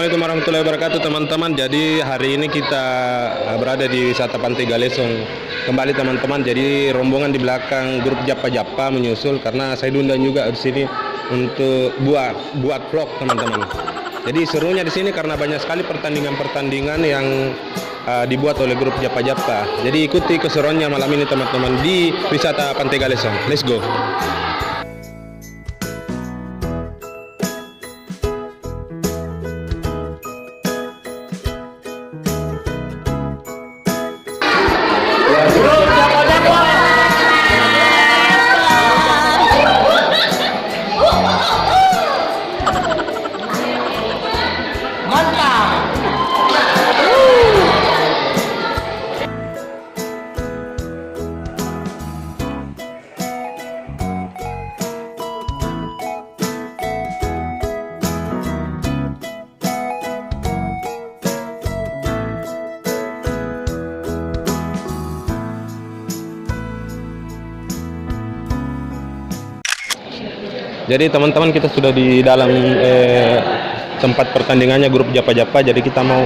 Assalamualaikum warahmatullahi wabarakatuh teman-teman. Jadi hari ini kita berada di wisata Pantai Galesong kembali teman-teman. Jadi rombongan di belakang grup Japa menyusul karena saya diundang juga di sini untuk buat vlog teman-teman. Jadi serunya di sini karena banyak sekali pertandingan-pertandingan yang dibuat oleh grup Japa. Jadi ikuti keseruannya malam ini teman-teman di wisata Pantai Galesong. Let's go. Jadi teman-teman kita sudah di dalam tempat pertandingannya grup Japa. Jadi kita mau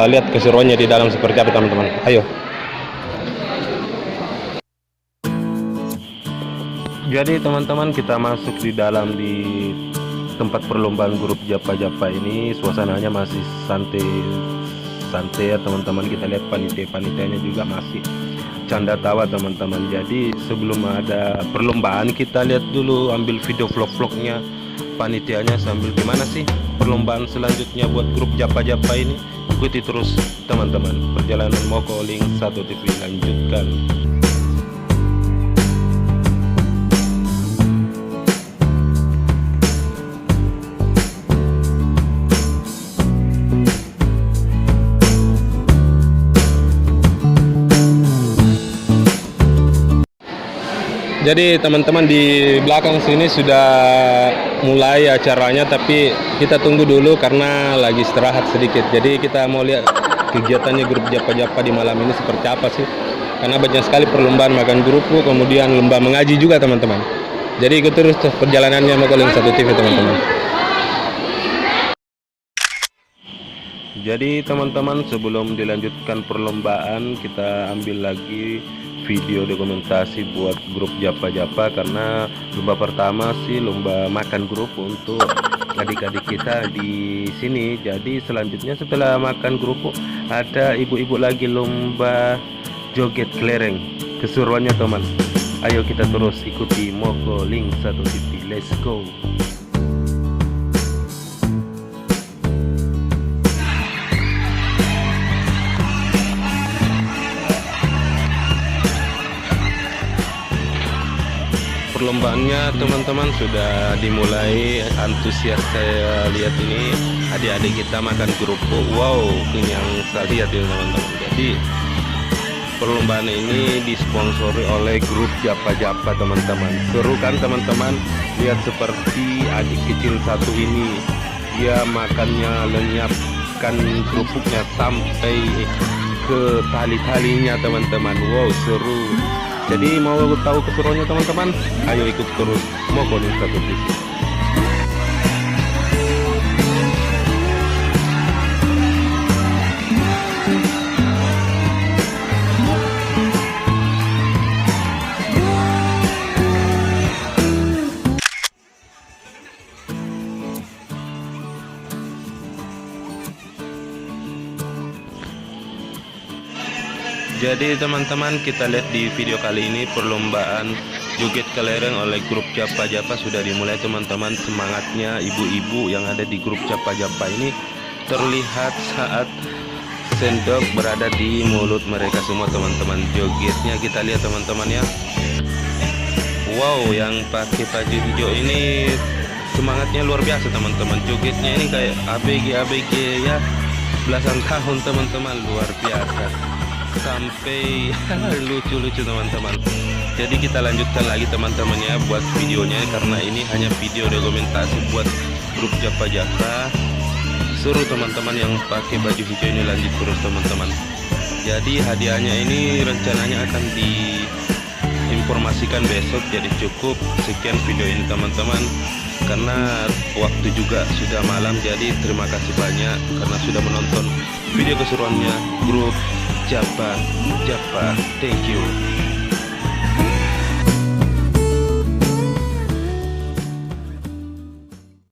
lihat keseruannya di dalam seperti apa teman-teman. Ayo. Jadi teman-teman kita masuk di dalam di tempat perlombaan grup Japa ini. Suasananya masih santai ya teman-teman. Kita lihat panitia-panitianya juga masih canda tawa teman-teman. Jadi sebelum ada perlombaan kita lihat dulu, ambil video vlog-vlognya panitianya sambil gimana sih perlombaan selanjutnya buat grup Japa ini. Ikuti terus teman-teman, perjalanan Moko Link 1 TV lanjutkan. Jadi teman-teman di belakang sini sudah mulai acaranya, tapi kita tunggu dulu karena lagi istirahat sedikit. Jadi kita mau lihat kegiatannya grup Japa di malam ini seperti apa sih. Karena banyak sekali perlombaan makan grupu, kemudian lomba mengaji juga teman-teman. Jadi ikut terus perjalanannya Moko Link 1 TV teman-teman. Jadi teman-teman sebelum dilanjutkan perlombaan kita ambil lagi video dokumentasi buat grup Japa karena lomba pertama sih lomba makan grup untuk adik-adik kita di sini. Jadi selanjutnya setelah makan grup ada ibu-ibu lagi lomba joget kelereng. Keseruannya teman. Ayo kita terus ikuti Moko Link 1 TV. Let's go. Perlombaannya teman-teman sudah dimulai, antusias saya lihat ini adik-adik kita makan kerupuk. Wow, kenyang sekali ya teman-teman. Jadi perlombaan ini disponsori oleh grup Japa teman-teman. Seru kan teman-teman, lihat seperti adik kecil satu ini, dia makannya lenyapkan kerupuknya sampai ke tali-talinya teman-teman. Wow, seru. Jadi mau tahu keseruannya teman-teman? Ayo ikut terus Moko Link 1 TV. Jadi teman-teman kita lihat di video kali ini perlombaan joget kelereng oleh grup Japa sudah dimulai teman-teman. Semangatnya ibu-ibu yang ada di grup Japa ini terlihat saat sendok berada di mulut mereka semua teman-teman. Jogetnya kita lihat teman-teman ya. Wow, yang pakai baju hijau ini semangatnya luar biasa teman-teman. Jogetnya ini kayak ABG ya, belasan tahun teman-teman, luar biasa. Sampai lucu-lucu teman-teman. Jadi kita lanjutkan lagi teman-teman ya buat videonya, karena ini hanya video dokumentasi buat grup Japa. Seru teman-teman yang pakai baju hijau ini, lanjut terus teman-teman. Jadi hadiahnya ini rencananya akan diinformasikan besok. Jadi cukup sekian video ini teman-teman. karena waktu juga sudah malam. Jadi terima kasih banyak karena sudah menonton video keseruannya grup Japa. Thank you.